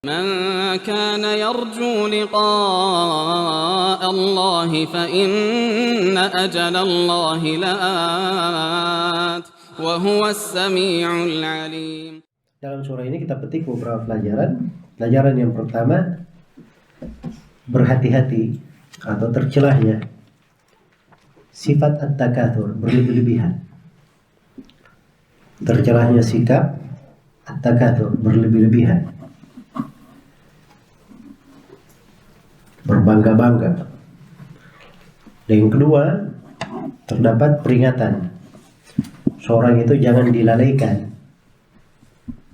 من كان يرجو لقاء الله فإن أجل الله لآت وهو السميع العليم. Dalam surah ini kita petik beberapa pelajaran. Pelajaran yang pertama, berhati-hati atau tercelahnya sifat at-takatsur, berlebih-lebihan. Tercelahnya sikap at-takatsur, berlebih-lebihan, berbangga-bangga. Dan yang kedua, terdapat peringatan, seorang itu jangan dilalaikan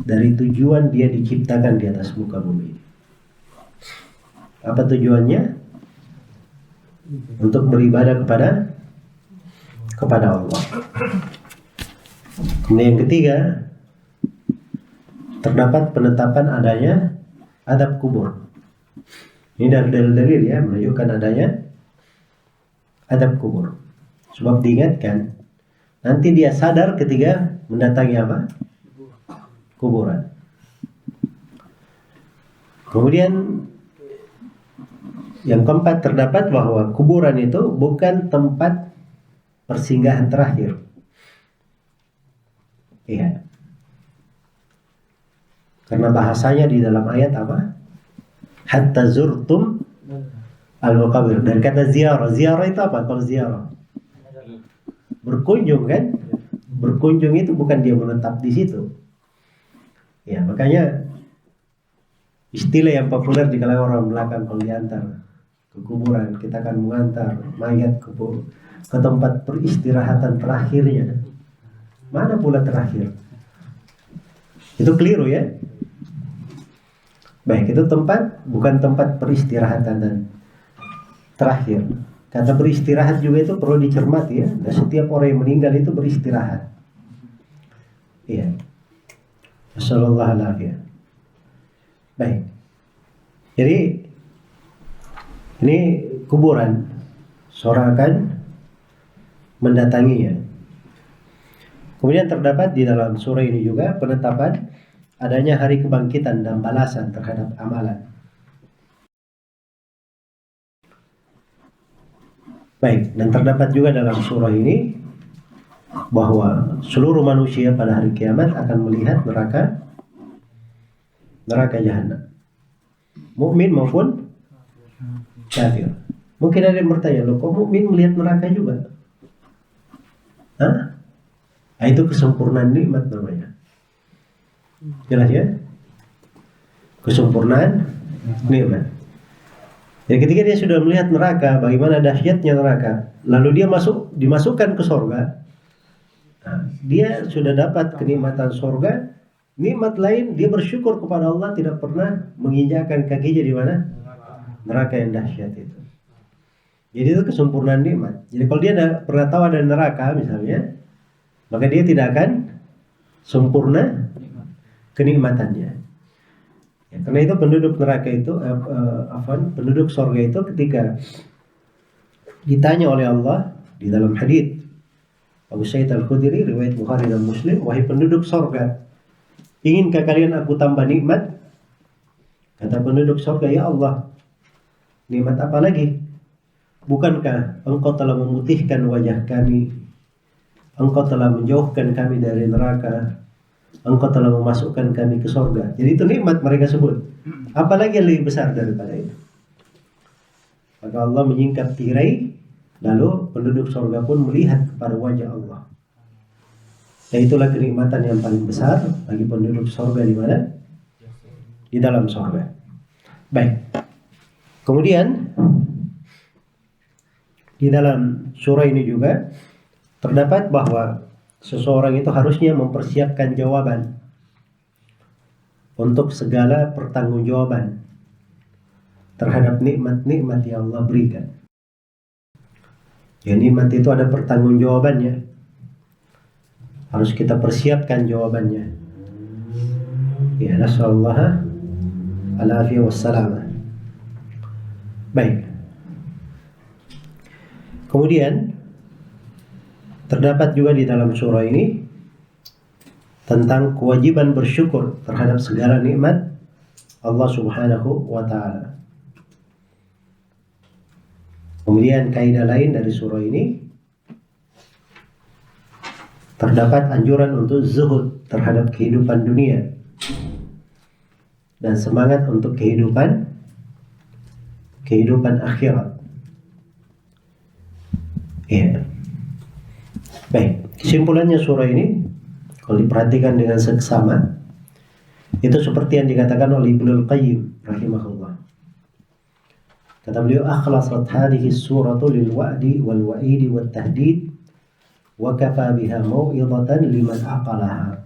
dari tujuan dia diciptakan di atas muka bumi. Apa tujuannya? Untuk beribadah kepada Allah. Kemudian yang ketiga, terdapat penetapan adanya azab kubur. Ini dari dalil-dalil ya, menunjukkan adanya azab kubur. Sebab diingatkan, nanti dia sadar ketika mendatangi apa? Kuburan. Kemudian yang keempat, terdapat bahwa kuburan itu bukan tempat persinggahan terakhir. Iya. Karena bahasanya di dalam ayat apa? Hatta zurtum al-maqabir. Dari kata ziarah. Ziarah itu apa? Kalau ziarah berkunjung kan? Berkunjung itu bukan dia menetap di situ. Ya, makanya istilah yang populer di kalangan orang belakang kalau diantar ke kuburan, kita akan mengantar mayat ke tempat peristirahatan terakhirnya. Mana pula terakhir? Itu keliru ya. Baik, itu tempat bukan tempat peristirahatan dan terakhir. Kata beristirahat juga itu perlu dicermati ya. Dan setiap orang yang meninggal itu beristirahat. Iya. Assalamualaikum. Baik. Jadi ini kuburan, seorang akan mendatanginya. Kemudian terdapat di dalam surah ini juga penetapan adanya hari kebangkitan dan balasan terhadap amalan. Baik, dan terdapat juga dalam surah ini bahwa seluruh manusia pada hari kiamat akan melihat neraka jahanam, mukmin maupun kafir. Mungkin ada yang bertanya, loh kok mukmin melihat neraka juga? Hah? Nah, itu kesempurnaan nikmat namanya. Jelas ya? Kesempurnaan nikmat. Jadi ketika dia sudah melihat neraka, bagaimana dahsyatnya neraka, lalu dia dimasukkan ke surga, nah, dia sudah dapat kenikmatan surga. Nikmat lain, dia bersyukur kepada Allah tidak pernah menginjakkan kakinya di mana? Neraka yang dahsyat itu. Jadi itu kesempurnaan nikmat. Jadi kalau dia pernah tahu ada neraka misalnya, maka dia tidak akan sempurna kenikmatannya. Ya, karena itu penduduk neraka itu, penduduk surga itu ketika ditanya oleh Allah di dalam hadits Abu Sa'id Al-Khudri riwayat Bukhari dan Muslim, wahai penduduk surga, inginkah kalian aku tambah nikmat? Kata penduduk surga, ya Allah, nikmat apa lagi? Bukankah engkau telah memutihkan wajah kami, engkau telah menjauhkan kami dari neraka, engkau telah memasukkan kami ke surga. Jadi itu nikmat mereka sebut. Apalagi yang lebih besar daripada itu? Maka Allah menyingkap tirai, lalu penduduk surga pun melihat kepada wajah Allah. Dan itulah kenikmatan yang paling besar bagi penduduk surga di mana? Di dalam surga. Baik. Kemudian di dalam surah ini juga terdapat bahwa seseorang itu harusnya mempersiapkan jawaban untuk segala pertanggungjawaban terhadap nikmat-nikmat yang Allah berikan. Ya, nikmat itu ada pertanggungjawabannya. Harus kita persiapkan jawabannya. Ya, nasallallahu al-afiyah wassalamah. Baik. Kemudian terdapat juga di dalam surah ini tentang kewajiban bersyukur terhadap segala nikmat Allah Subhanahu wa Ta'ala. Kemudian kaidah lain dari surah ini, terdapat anjuran untuk zuhud terhadap kehidupan dunia dan semangat untuk kehidupan akhirat. Ya. Baik, kesimpulannya surah ini kalau diperhatikan dengan seksama itu seperti yang dikatakan oleh Ibnul Qayyim rahimahullah. Kata beliau, akhlasat hadhihi suratu lil wa'di wal wa'idi wat tahdid wa kafa biha mau'izatan liman aqalaha.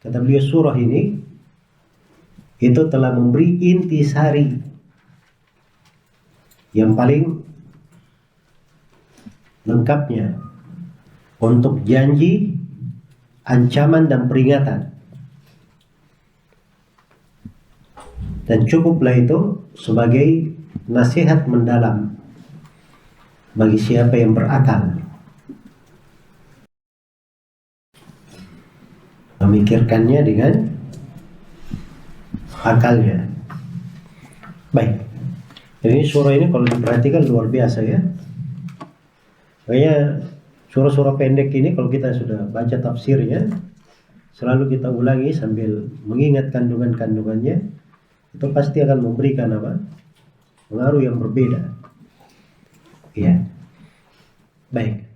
Kata beliau, surah ini itu telah memberi intisari yang paling lengkapnya untuk janji, ancaman dan peringatan. Dan cukuplah itu sebagai nasihat mendalam bagi siapa yang berakal, memikirkannya dengan akalnya. Baik, jadi surah ini kalau diperhatikan luar biasa ya. Makanya surah-surah pendek ini kalau kita sudah baca tafsirnya, selalu kita ulangi sambil mengingat kandungan-kandungannya, itu pasti akan memberikan apa? Pengaruh yang berbeda. Ya. Baik.